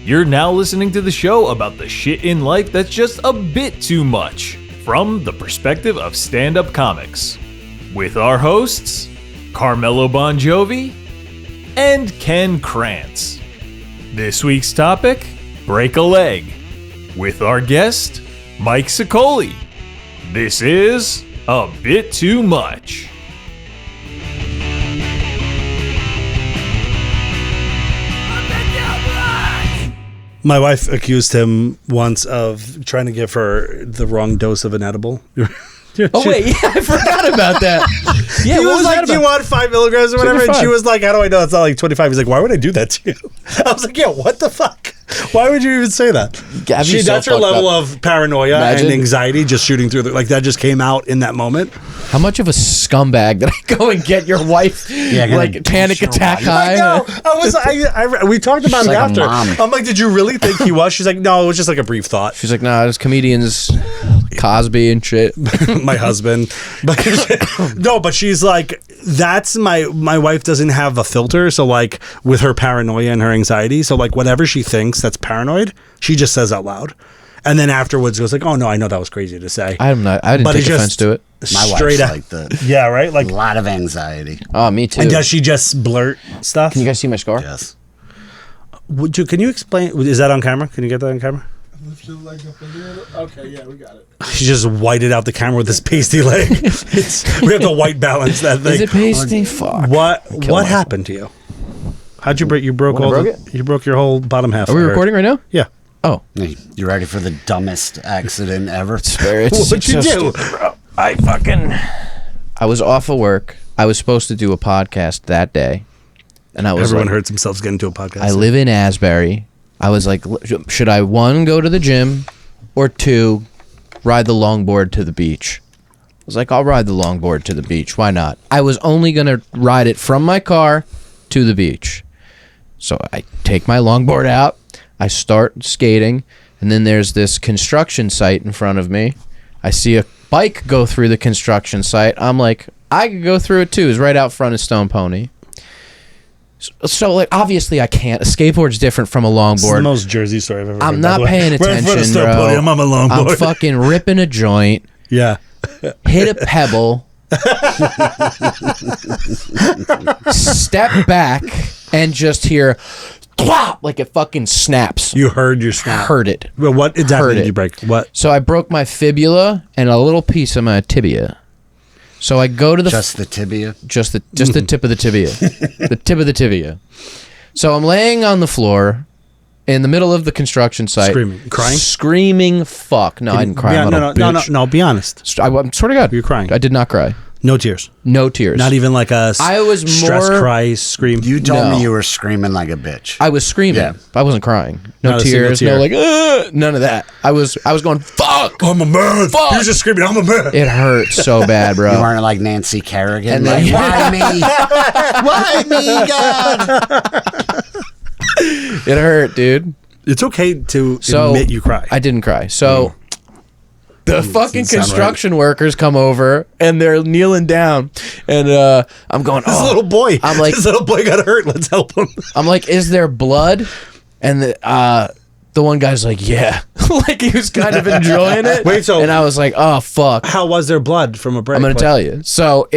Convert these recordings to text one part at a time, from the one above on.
You're now listening to the show about the shit in life that's just a bit too much, from the perspective of stand-up comics. With our hosts, Carmelo Bongiovi and Ken Krantz. This week's topic, break a leg. With our guest, Mike Sicoli. This is A Bit Too Much. My wife accused him once of trying to give her the wrong dose of an edible. Oh, wait, yeah, I forgot about that. Yeah, he was like, do you want 5 milligrams or whatever? And she was like, how do I know it's not like 25? He's like, why would I do that to you? I was like, yeah, what the fuck? Why would you even say that? That's her level of paranoia and anxiety just shooting through. Like, that just came out in that moment. How much of a scumbag did I go and get your wife, like, panic attack high? I know. We talked about it like after. I'm like, did you really think he was? She's like, no, it was just like a brief thought. She's like, nah, there's comedians, Cosby and shit. My husband. But she's like, that's my wife doesn't have a filter. So, like, with her paranoia and her anxiety. So, like, whatever she thinks that's paranoid, she just says out loud. And then afterwards goes like, oh, no, I know that was crazy to say. I didn't take offense to it. My wife's like that. Yeah, right? Like, a lot of anxiety. Oh, me too. And does she just blurt stuff? Can you guys see my scar? Yes. Can you explain? Is that on camera? Can you get that on camera? Okay, yeah, we got it. She just whited out the camera with this pasty leg. We have to white balance that thing. Is it pasty? Fuck. What happened to you? How'd you break? You broke You broke your whole bottom half. Are we recording right now? Yeah. Oh. You ready for the dumbest accident ever? What'd you do? Bro. I was off of work. I was supposed to do a podcast that day. And I was Everyone hurts themselves getting to a podcast. I live in Asbury. I was like, should I, 1, go to the gym, or 2, ride the longboard to the beach? I was like, I'll ride the longboard to the beach. Why not? I was only going to ride it from my car to the beach. So I take my longboard out. I start skating. And then there's this construction site in front of me. I see a bike go through the construction site. I'm like, I could go through it too. It's right out front of Stone Pony. So, like, obviously I can't. A skateboard's different from a longboard. This is the most Jersey story I've ever heard. I'm not paying attention, bro. I'm on a longboard. I'm fucking ripping a joint. Yeah. Hit a pebble. Step back and just hear plop, like it fucking snaps. You heard your snap. Heard it. Well, what exactly did you break? What? So I broke my fibula and a little piece of my tibia. So I go to the just the tibia, just the tip of the tibia, the tip of the tibia. So I'm laying on the floor in the middle of the construction site, crying, screaming. Fuck! No, I didn't cry. No. Be honest. I'm sort of God. You're crying. I did not cry. No tears. No tears. Not even like a stress cry, scream. You told me you were screaming like a bitch. I was screaming. Yeah. I wasn't crying. No tears. No like, none of that. I was going, fuck. I'm a man. Fuck. You're just screaming, I'm a man. It hurt so bad, bro. You weren't like Nancy Kerrigan. And like, why me? Why me, God? It hurt, dude. It's okay to admit you cry. I didn't cry. So... The fucking construction workers come over and they're kneeling down, and I'm going, this little boy. I'm like, this little boy got hurt. Let's help him. I'm like, is there blood? And the one guy's like, yeah, like he was kind of enjoying it. And I was like, oh fuck. How was there blood from a break? I'm gonna tell you. So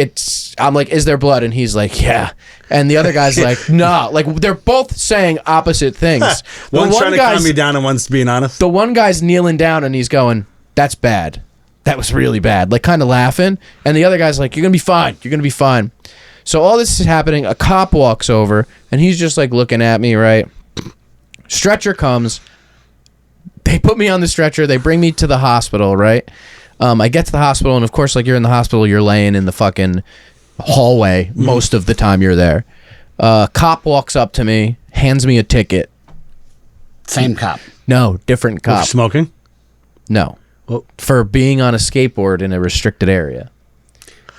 I'm like, is there blood? And he's like, yeah. And the other guy's like, nah. Like they're both saying opposite things. One's trying to calm me down and one's being honest. The one guy's kneeling down and he's going, that's bad. That was really bad. Like, kind of laughing. And the other guy's like, you're going to be fine. You're going to be fine. So all this is happening. A cop walks over, and he's just, like, looking at me, right? Stretcher comes. They put me on the stretcher. They bring me to the hospital, right? I get to the hospital, and, of course, like, you're in the hospital, you're laying in the fucking hallway most of the time you're there. Cop walks up to me, hands me a ticket. Same cop? No, different cop. Smoking? No. For being on a skateboard in a restricted area.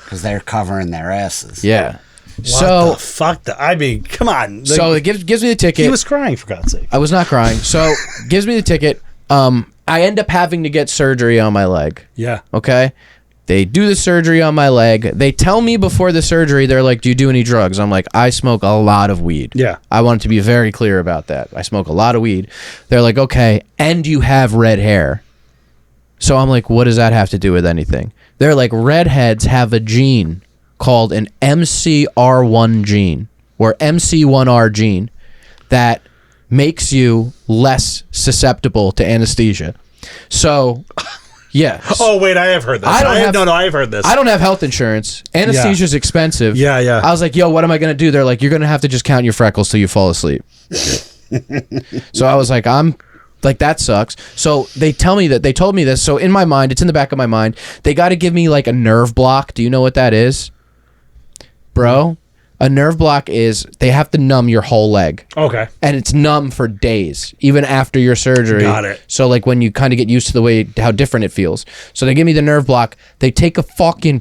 Because they're covering their asses. Yeah. What the fuck? I mean, come on. Like, so it gives me the ticket. He was crying, for God's sake. I was not crying. So gives me the ticket. I end up having to get surgery on my leg. Yeah. Okay? They do the surgery on my leg. They tell me before the surgery, they're like, do you do any drugs? I'm like, I smoke a lot of weed. Yeah. I want to be very clear about that. I smoke a lot of weed. They're like, okay, and you have red hair. So I'm like, what does that have to do with anything? They're like, redheads have a gene called an MC1R gene or MC1R gene that makes you less susceptible to anesthesia. So, yeah. Oh, wait, I have heard this. I have heard this. I don't have health insurance. Anesthesia's expensive. Yeah, yeah. I was like, yo, what am I going to do? They're like, you're going to have to just count your freckles till you fall asleep. So I was like, I'm like, that sucks. So they told me this. So in my mind, it's in the back of my mind, they got to give me like a nerve block. Do you know what that is? Bro, a nerve block is they have to numb your whole leg. Okay. And it's numb for days, even after your surgery. Got it. So like when you kind of get used to the way, how different it feels. So they give me the nerve block. They take a fucking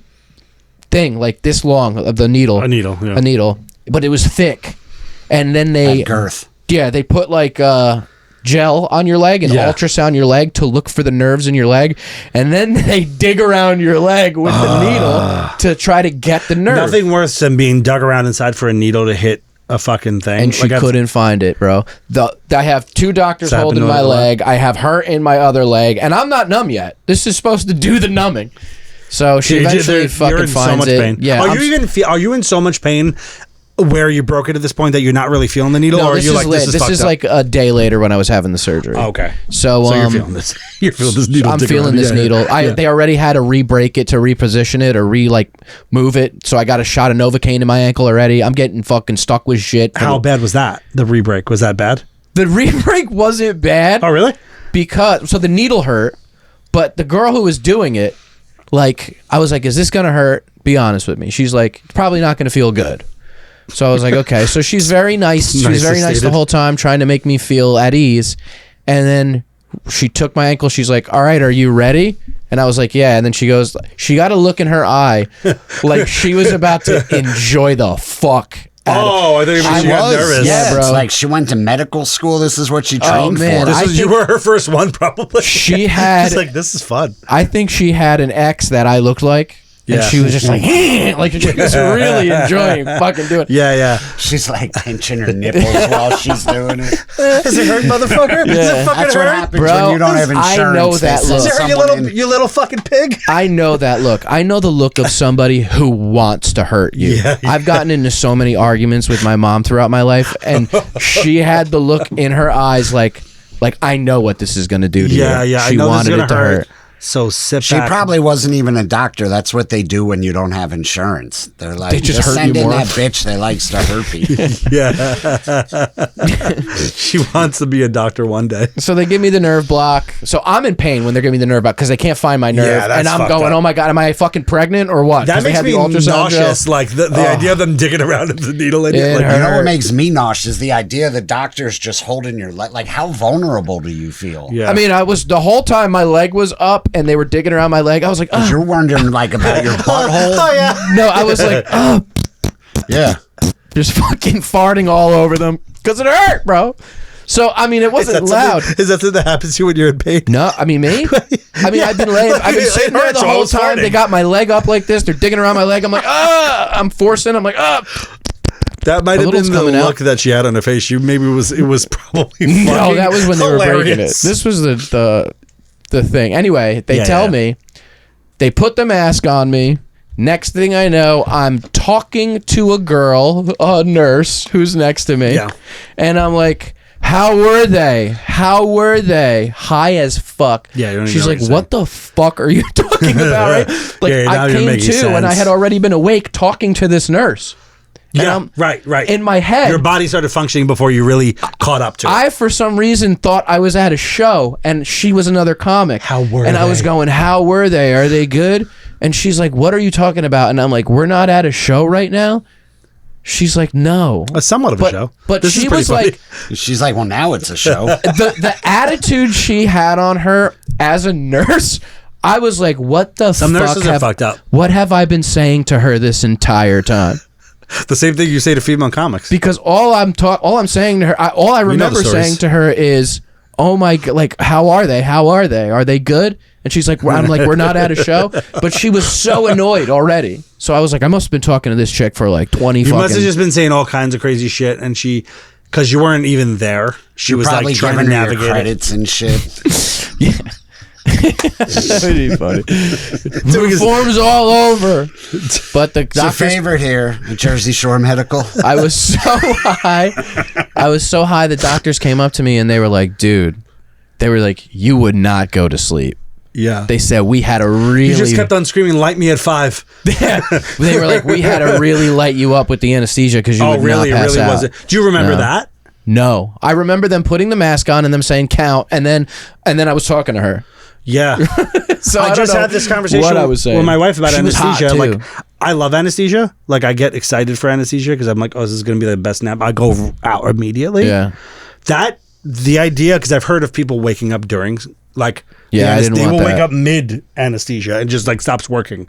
thing like this long of the needle. A needle, yeah. A needle. But it was thick. And then That girth. yeah, they put like gel on your leg and ultrasound your leg to look for the nerves in your leg, and then they dig around your leg with the needle to try to get the nerve. Nothing worse than being dug around inside for a needle to hit a fucking thing. And she couldn't find it, bro. I have two doctors holding my leg. I have her in my other leg, and I'm not numb yet. This is supposed to do the numbing. So she eventually fucking finds so much it. pain. Yeah, Are you in so much pain where you broke it at this point that you're not really feeling the needle, no, or are you like, this is like a day later when I was having the surgery. Oh, okay. So you're feeling this. You're feeling this needle. I'm feeling this needle. They already had to re-break it to reposition it or move it. So I got a shot of Novocaine in my ankle already. I'm getting fucking stuck with shit. How bad was that? The re-break, was that bad? The re-break wasn't bad. Oh, really? So the needle hurt, but the girl who was doing it, like, I was like, is this gonna hurt? Be honest with me. She's like, probably not gonna feel good. So I was like, okay. So she's very nice. She was very nice the whole time, trying to make me feel at ease. And then she took my ankle. She's like, all right, are you ready? And I was like, yeah. And then she goes, she got a look in her eye like she was about to enjoy the fuck Oh, I thought you got nervous. Yeah, bro. It's like she went to medical school. This is what she trained man. for. You were her first one, probably. She had. She's like, this is fun. I think she had an ex that I looked like. And Yeah. she was just like, like she was really enjoying fucking doing it. Yeah, yeah. She's like pinching her nipples while she's doing it. Does it hurt, motherfucker? Does it fucking That's what hurt? happens Bro, when you don't have insurance. I know They that send look. Does it hurt, someone you little fucking pig? I know that look. I know the look of somebody who wants to hurt you. Yeah. I've gotten into so many arguments with my mom throughout my life, and she had the look in her eyes like I know what this is going to do to you. Yeah, yeah. She I know wanted this is it to gonna hurt. So sit She back. probably wasn't even a doctor. That's what they do when you don't have insurance. They're like, They just hurt send you in more." that bitch that likes to hurt people. Yeah. She wants to be a doctor one day. So they give me the nerve block. So I'm in pain when they're giving me the nerve block because they can't find my nerve. Yeah, that's and I'm fucked going, up. oh my God, am I fucking pregnant or what? That 'Cause they makes had me the ultrasound gel. nauseous. Like the idea of them digging around with the needle in It you. Like, hurt. You know what makes me nauseous? The idea the doctor's just holding your leg. Like, how vulnerable do you feel? yeah. I mean, I was the whole time my leg was up and they were digging around my leg. I was like, oh. You're wondering, like, about your butthole? Oh, yeah. No, I was like, oh, Yeah. just fucking farting all over them because it hurt, bro. So I mean, it wasn't loud. Is that something that happens to you when you're in pain? No, I mean me. I mean, I've been It sitting there hurts, the I whole was time. farting. They got my leg up like this. They're digging around my leg. I'm like, I'm forcing. I'm like, That might A have been little's the coming out. look that she had on her face. It was probably no, fucking that was when they were breaking it. hilarious. This was the thing. Anyway, they tell me, they put the mask on me. Next thing I know, I'm talking to a girl, a nurse who's next to me, Yeah. and I'm like, how were they? How were they? High as fuck. Yeah, you don't even she's know like, what what the fuck are you talking about? Right? Like, Yeah, now I you're came making to, and I sense. had already been awake talking to this nurse. And Yeah, I'm- right. In my head, Your body started functioning before you really caught up to it. I, for some reason, thought I was at a show and she was another comic. How were And I was they? going, how were they? Are they good? And she's like, what are you talking about? And I'm like, we're not at a show right now? She's like, no. Somewhat of a show. But This is she pretty was funny. like, She's like, well, now it's a show. the attitude she had on her as a nurse, I was like, what the Some fuck? nurses are fucked up. What have I been saying to her this entire time? The same thing you say to female comics. Because all I'm saying to her, all I know the remember stories. saying to her is, "Oh my, like, how are they? How are they? Are they good?" And she's like, I'm like, we're not at a show. But she was so annoyed already. So I was like, I must have been talking to this chick for like 20 You must have just been saying all kinds of crazy shit, and because you weren't even there, she was like trying to navigate credits and shit. Yeah. That would be funny. Reforms all over. But the It's your favorite here at Jersey Shore Medical. I was so high. The doctors came up to me and they were like, dude, you would not go to sleep. Yeah. They said we had to really. You just kept on screaming, "Light me at 5." They were like, we had to really light you up with the anesthesia because you would not pass out. Was it? Do you remember that? No, I remember them putting the mask on and them saying count, and then I was talking to her. Yeah. So I just had this conversation with my wife about anesthesia. Like, I love anesthesia. Like, I get excited for anesthesia because I'm like, oh, this is going to be the best nap. I go out immediately. Yeah. The idea, because I've heard of people waking up during, like, I didn't they want will that. wake up mid anesthesia and just like stops working.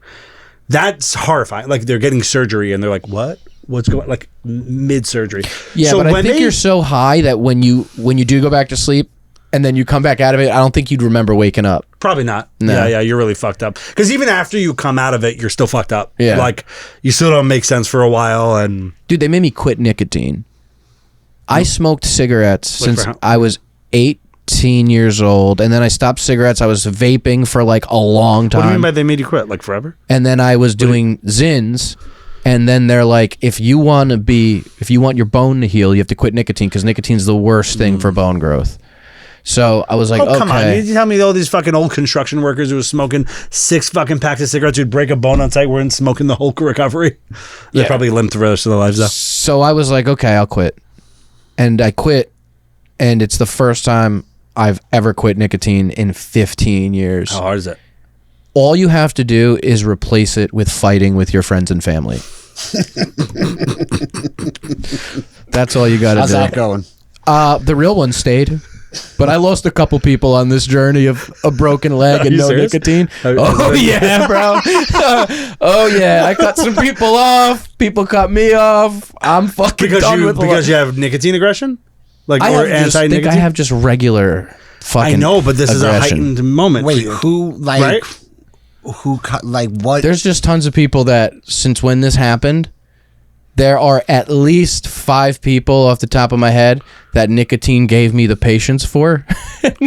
That's horrifying. Like, they're getting surgery and they're like, what? What's going, like, mid surgery? Yeah, so but I think you're so high that when you do go back to sleep and then you come back out of it, I don't think you'd remember waking up. Probably not. No. Yeah, you're really fucked up. Because even after you come out of it, you're still fucked up. Yeah. Like, you still don't make sense for a while. And dude, they made me quit nicotine. I smoked cigarettes since I was 18 years old, and then I stopped cigarettes. I was vaping for like a long time. What do you mean by they made you quit? Like forever? And then I was doing Zins, and then they're like, if you want your bone to heal, you have to quit nicotine because nicotine's the worst thing for bone growth. So I was like, okay. Come on. You tell me all these fucking old construction workers who were smoking 6 fucking packs of cigarettes who'd break a bone on site weren't smoking the whole recovery? They probably limped the rest of their lives, though. So I was like, okay, I'll quit. And I quit, and it's the first time I've ever quit nicotine in 15 years. How hard is it? All you have to do is replace it with fighting with your friends and family. That's all you got to do. How's that going? The real one stayed. But I lost a couple people on this journey of a broken leg and no serious? Nicotine. Oh, yeah, bro. Oh, yeah. I cut some people off. People cut me off. I'm fucking done with because you have nicotine aggression? Like, I or anti-nicotine? think I have just regular fucking I know, but this aggression. is a heightened moment. Wait, who, like, right? who cut, like, what? There's just tons of people that, since when this happened, there are at least 5 people off the top of my head that nicotine gave me the patience for.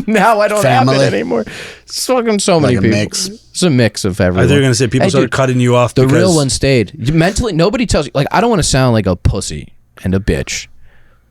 Now I don't have it anymore. It's fucking so many people. Mix. It's a mix of everyone. I thought you were going to say people started cutting you off. The real one stayed. Mentally, nobody tells you. Like, I don't want to sound like a pussy and a bitch,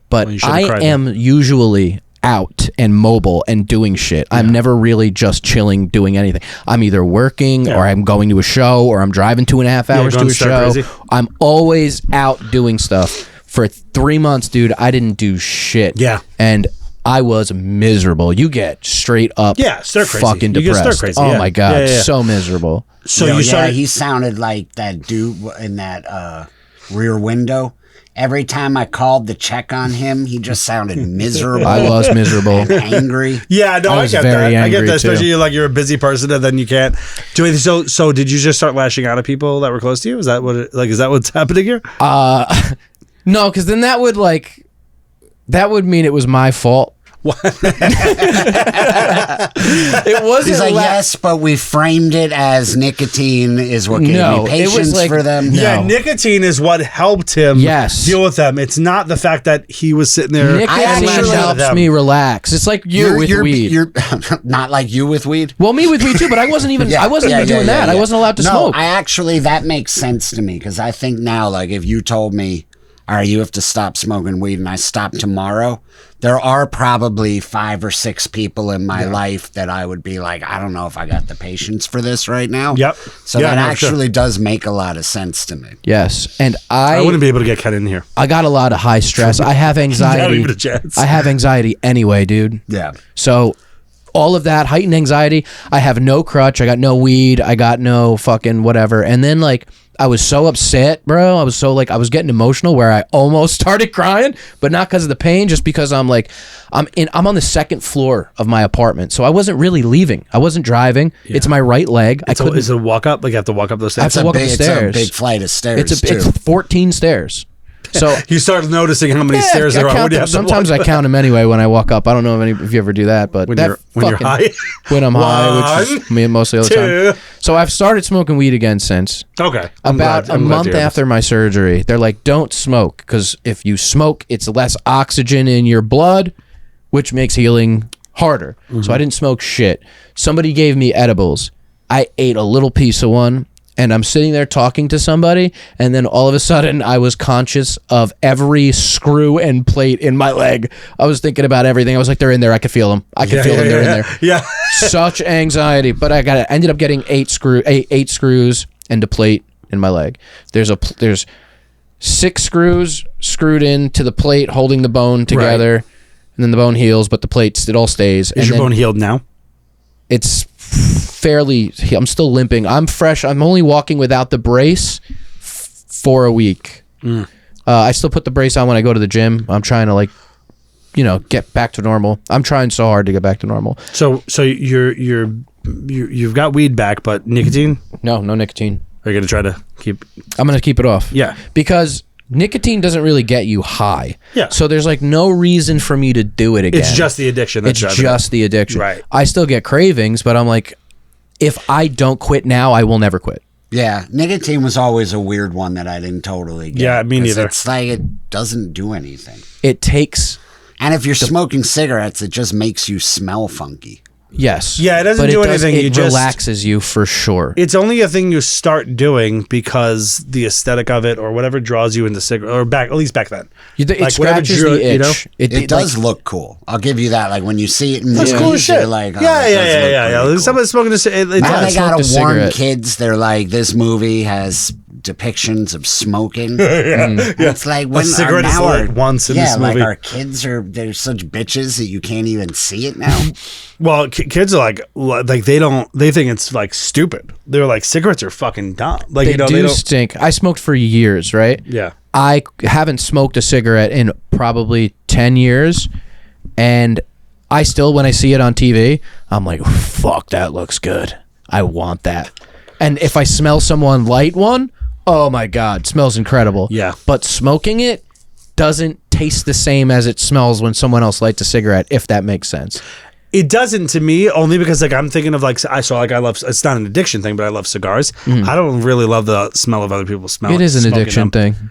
but I am usually out and mobile and doing shit. I'm never really just chilling doing anything. I'm either working or I'm going to a show or I'm driving 2.5 hours to a show. Crazy. I'm always out doing stuff. For 3 months, dude, I didn't do shit. Yeah. And I was miserable. You get straight up stir crazy. fucking You get depressed. stir crazy, Oh my God. Yeah. So miserable. So Yo, you started... he sounded like that dude in that rear window. Every time I called to check on him, he just sounded miserable. I was miserable. And angry. Yeah, no, I get that. I get that, especially you're a busy person and then you can't do anything. So did you just start lashing out at people that were close to you? Is that what is that what's happening here? No, because then that would mean it was my fault. It wasn't. He's like, yes, but we framed it as nicotine is what gave me patience for them. Yeah, nicotine is what helped him deal with them. It's not the fact that he was sitting there. Nicotine helps me relax. It's like you with weed. You're not like you with weed. Well, me with weed too, but I wasn't even. I wasn't even doing that. I wasn't allowed to smoke. I actually, that makes sense to me because I think now, like, if you told me, all right, you have to stop smoking weed, and I stop tomorrow, there are probably 5 or 6 people in my life that I would be like, I don't know if I got the patience for this right now. Yep. So that actually does make a lot of sense to me. Yes, and I wouldn't be able to get cut in here. I got a lot of high stress. I have anxiety. Not even a chance. I have anxiety anyway, dude. Yeah. So all of that heightened anxiety. I have no crutch. I got no weed. I got no fucking whatever. And then like I was so upset, bro. I was getting emotional where I almost started crying, but not because of the pain, just because I'm on the 2nd floor of my apartment. So I wasn't really leaving. I wasn't driving. Yeah. It's my right leg. Is it a walk up? Like you have to walk up those stairs? I have to walk up the stairs. It's a big flight of stairs. It's 14 stairs. So You start noticing how many stairs there are when you have to sometimes walk. I count them anyway when I walk up. I don't know if you ever do that, but When that you're high? when I'm high, which is me mostly all the two. time. So I've started smoking weed again since. Okay. About a month after my surgery, they're like, don't smoke, because if you smoke, it's less oxygen in your blood, which makes healing harder. So I didn't smoke shit. Somebody gave me edibles. I ate a little piece of one, and I'm sitting there talking to somebody, and then all of a sudden I was conscious of every screw and plate in my leg. I was thinking about everything. I was like, they're in there. I could feel them. I can feel them. They're in there. Yeah. Such anxiety. But I ended up getting eight screws and a plate in my leg. There's 6 screws screwed into the plate holding the bone together, and then the bone heals, but the plate, it all stays. Is your bone healed now? It's fairly, I'm still limping. I'm fresh. I'm only walking without the brace for a week. I still put the brace on when I go to the gym. I'm trying to get back to normal. I'm trying so hard to get back to normal. So you've got weed back, but nicotine? No nicotine. Are you gonna try to keep? I'm going to keep it off. Yeah. Because nicotine doesn't really get you high. Yeah. So there's like no reason for me to do it again. It's just the addiction. That's It's just the addiction. Right. I still get cravings, but I'm like, if I don't quit now, I will never quit. Yeah, nicotine was always a weird one that I didn't totally get. Yeah, me 'Cause neither. It's like it doesn't do anything. It takes, And if you're smoking cigarettes, it just makes you smell funky. yes. Yeah, it doesn't but do anything, It you just- relaxes you for sure. It's only a thing you start doing because the aesthetic of it or whatever draws you into cigarette, or back, at least back then. It whatever scratches drew- the itch. you know? It does look cool. I'll give you that. Like when you see it in That's movies, cool as shit. you're like, oh, yeah. it does look pretty cool. Somebody's smoking a cigarette. Now they smoked a gotta warn cigarette. kids. They're like, this movie has depictions of smoking. And it's like when cigarette is lit once in this movie. like our kids they're such bitches that you can't even see it now. Well, kids are like they think it's like stupid. They're like, cigarettes are fucking dumb. Like, They you know, do they don't. stink. I smoked for years, right? Yeah. I haven't smoked a cigarette in probably 10 years, and I still, when I see it on TV, I'm like, fuck, that looks good. I want that. And if I smell someone light one, oh my God, smells incredible. Yeah. But smoking it doesn't taste the same as it smells when someone else lights a cigarette, if that makes sense. It doesn't to me, only because like I'm thinking of like I love. It's not an addiction thing, but I love cigars. I don't really love the smell of other people's smell. It is an smoking addiction them. thing.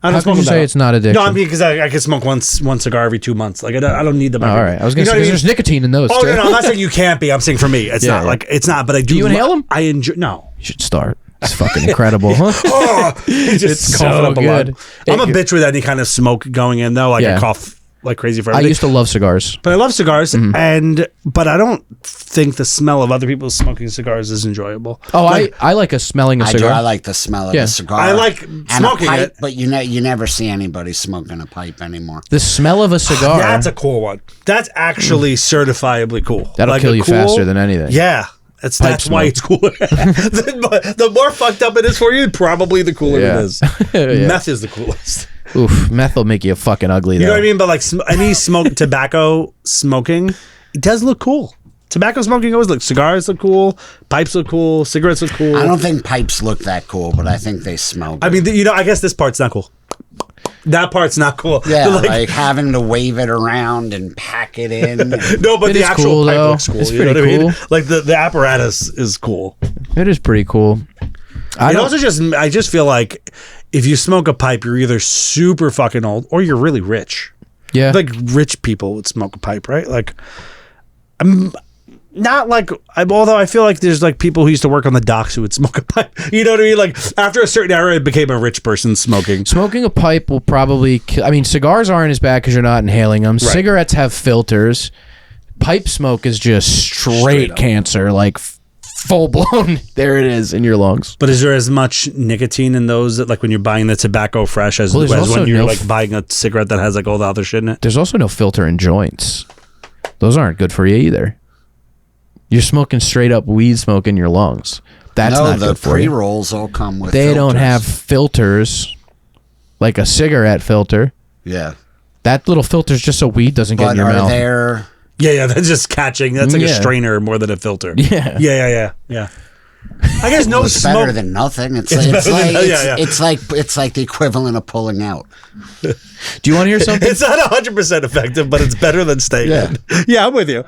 I don't How smoke can you them say that it's not addiction? No, I mean because I can smoke one cigar every 2 months. Like I don't need them. Oh, all right. I was going to You know say, what I mean? there's nicotine in those, Oh too. no, I'm not saying you can't be. I'm saying for me, it's Yeah, not yeah. like it's not. But I do. you inhale them? I enjoy. No. You should start. It's fucking incredible, huh? Oh, just It's coughing so up a lot. good. I'm a bitch with any kind of smoke going in though. Like I Yeah. cough like crazy for I everything. used to love cigars. But I love cigars, but I don't think the smell of other people smoking cigars is enjoyable. Oh, Like, I like smelling a I do. cigar. I like the smell of Yeah. a cigar. I like and smoking a pipe, it. but you never see anybody smoking a pipe anymore. The smell of a cigar. That's a cool one. That's actually certifiably cool. That'll Like kill a you faster than anything. Yeah. That's Pipe why smoke. it's cool. the more fucked up it is for you, probably the cooler Yeah. it is. Yeah. Meth is the coolest. Oof, meth will make you fucking ugly, though. You know what I mean? But like any tobacco smoking, it does look cool. Tobacco smoking always looks. Cigars look cool. Pipes look cool. Cigarettes look cool. I don't think pipes look that cool, but I think they smell good. I mean, I guess this part's not cool. That part's not cool. Yeah, Like, like having to wave it around and pack it in. no, but It the is actual cool, pipe though. looks cool. It's You know what I pretty mean? cool. Like the apparatus is cool. It is pretty cool. I just feel like if you smoke a pipe, you're either super fucking old or you're really rich. yeah. Like rich people would smoke a pipe, right? Like I'm not like although I feel like there's like people who used to work on the docks who would smoke a pipe. You know what I mean? Like after a certain era, it became a rich person smoking. Smoking a pipe will probably kill. I mean, cigars aren't as bad because you're not inhaling them. Cigarettes have filters. Pipe smoke is just straight up. cancer, like full blown. There it is in your lungs. But is there as much nicotine in those that, like when you're buying the tobacco fresh as, Well, there's as when also you're no like buying a cigarette that has like all the other shit in it? There's also no filter in joints. Those aren't good for you either. You're smoking straight up weed smoke in your lungs. That's no, not the good for you. pre-rolls all come with They don't filters. have filters like a cigarette filter. Yeah. That little filter's just so weed doesn't get But in your are mouth. there... Yeah, that's just catching. That's like a Yeah. strainer more than a filter. Yeah. Yeah. I guess no It's smoke. better than nothing. It's like the equivalent of pulling out. Do you want to hear something? It's not 100% effective, but it's better than staying in. Yeah, I'm with you.